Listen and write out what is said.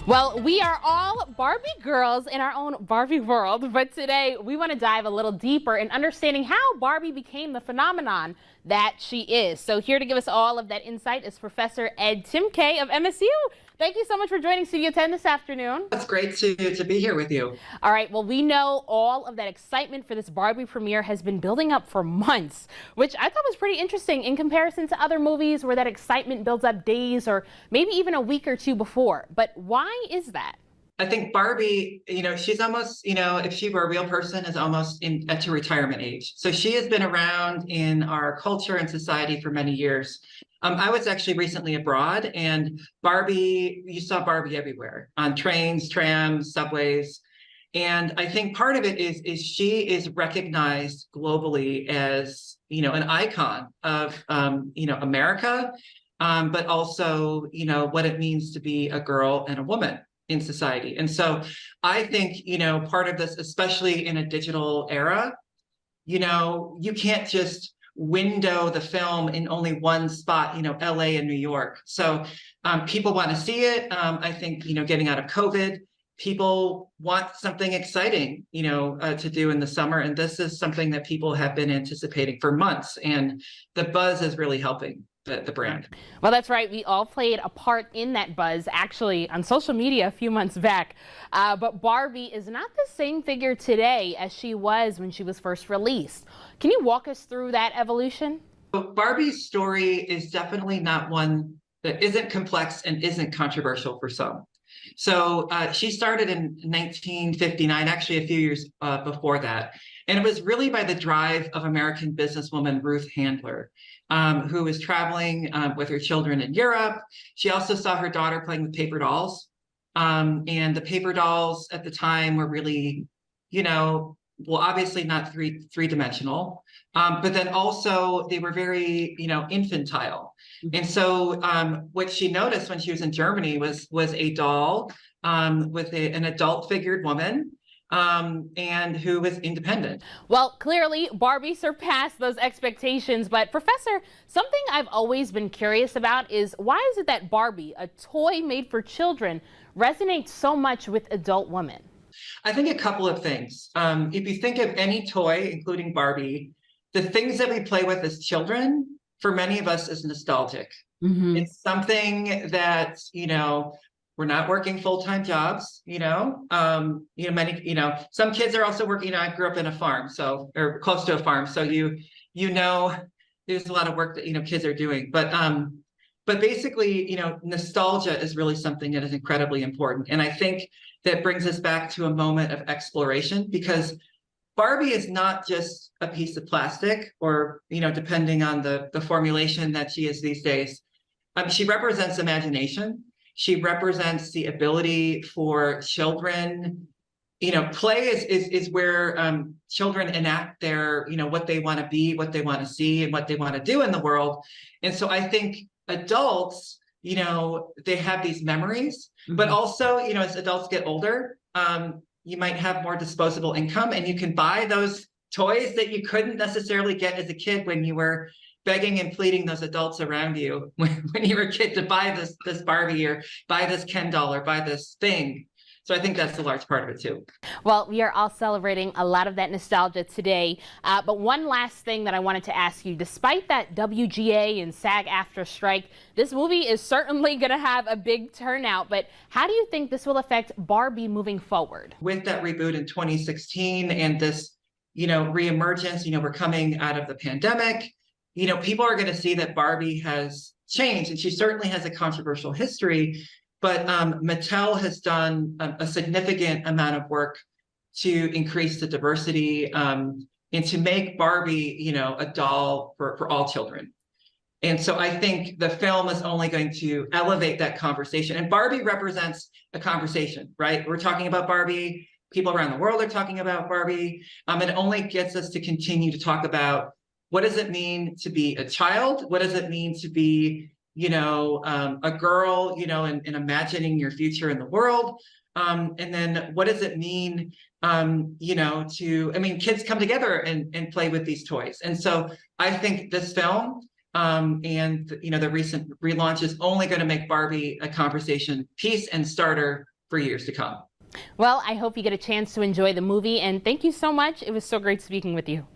Well, we are all Barbie girls in our own Barbie world, but today we want to dive a little deeper in understanding how Barbie became the phenomenon that she is. So here to give us all of that insight is Professor Ed Timke of MSU. Thank you so much for joining Studio 10 this afternoon. It's great to be here with you. All right, well, we know all of that excitement for this Barbie premiere has been building up for months, which I thought was pretty interesting in comparison to other movies where that excitement builds up days or maybe even a week or two before. But why is that? I think Barbie, she's almost, if she were a real person, is almost to retirement age. So she has been around in our culture and society for many years. I was actually recently abroad, and you saw Barbie everywhere, on trains, trams, subways. And I think part of it is she is recognized globally as, an icon of, America, but also, what it means to be a girl and a woman in society. And so I think, part of this, especially in a digital era, you can't just window the film in only one spot, LA and New York. So people want to see it. I think, getting out of COVID, people want something exciting, to do in the summer. And this is something that people have been anticipating for months. And the buzz is really helping the brand. Well, that's right. We all played a part in that buzz, actually, on social media a few months back. But Barbie is not the same figure today as she was when she was first released. Can you walk us through that evolution? Barbie's story is definitely not one that isn't complex and isn't controversial for some. So she started in 1959, actually a few years before that. And it was really by the drive of American businesswoman Ruth Handler, who was traveling with her children in Europe. She also saw her daughter playing with paper dolls. And the paper dolls at the time were really, obviously not three-dimensional, but then also they were very, infantile. And so what she noticed when she was in Germany was a doll with an adult figured woman, and who was independent. Well, clearly Barbie surpassed those expectations, but Professor, something I've always been curious about is why is it that Barbie, a toy made for children, resonates so much with adult women? I think a couple of things. If you think of any toy, including Barbie, the things that we play with as children, for many of us, is nostalgic. Mm-hmm. It's something that, we're not working full-time jobs, some kids are also working, I grew up in a farm, or close to a farm. So, there's a lot of work that, kids are doing, but basically, nostalgia is really something that is incredibly important. And I think that brings us back to a moment of exploration, because Barbie is not just a piece of plastic or, depending on the formulation that she is these days. She represents imagination. She represents the ability for children, play is where children enact their, what they want to be, what they want to see, and what they want to do in the world. And so I think adults, they have these memories, but also, as adults get older, you might have more disposable income, and you can buy those toys that you couldn't necessarily get as a kid when you were begging and pleading those adults around you when you were a kid to buy this Barbie or buy this Ken doll or buy this thing. So I think that's a large part of it too. Well, we are all celebrating a lot of that nostalgia today. But one last thing that I wanted to ask you, despite that WGA and SAG-AFTRA strike, this movie is certainly going to have a big turnout. But how do you think this will affect Barbie moving forward? With that reboot in 2016 and this, reemergence, we're coming out of the pandemic, people are going to see that Barbie has changed, and she certainly has a controversial history. But Mattel has done a significant amount of work to increase the diversity and to make Barbie, a doll for all children. And so I think the film is only going to elevate that conversation. And Barbie represents a conversation, right? We're talking about Barbie. People around the world are talking about Barbie. It only gets us to continue to talk about what does it mean to be a child? What does it mean to be a girl, and imagining your future in the world. And then what does it mean, kids come together and play with these toys. And so I think this film and, the recent relaunch is only going to make Barbie a conversation piece and starter for years to come. Well, I hope you get a chance to enjoy the movie, and thank you so much. It was so great speaking with you.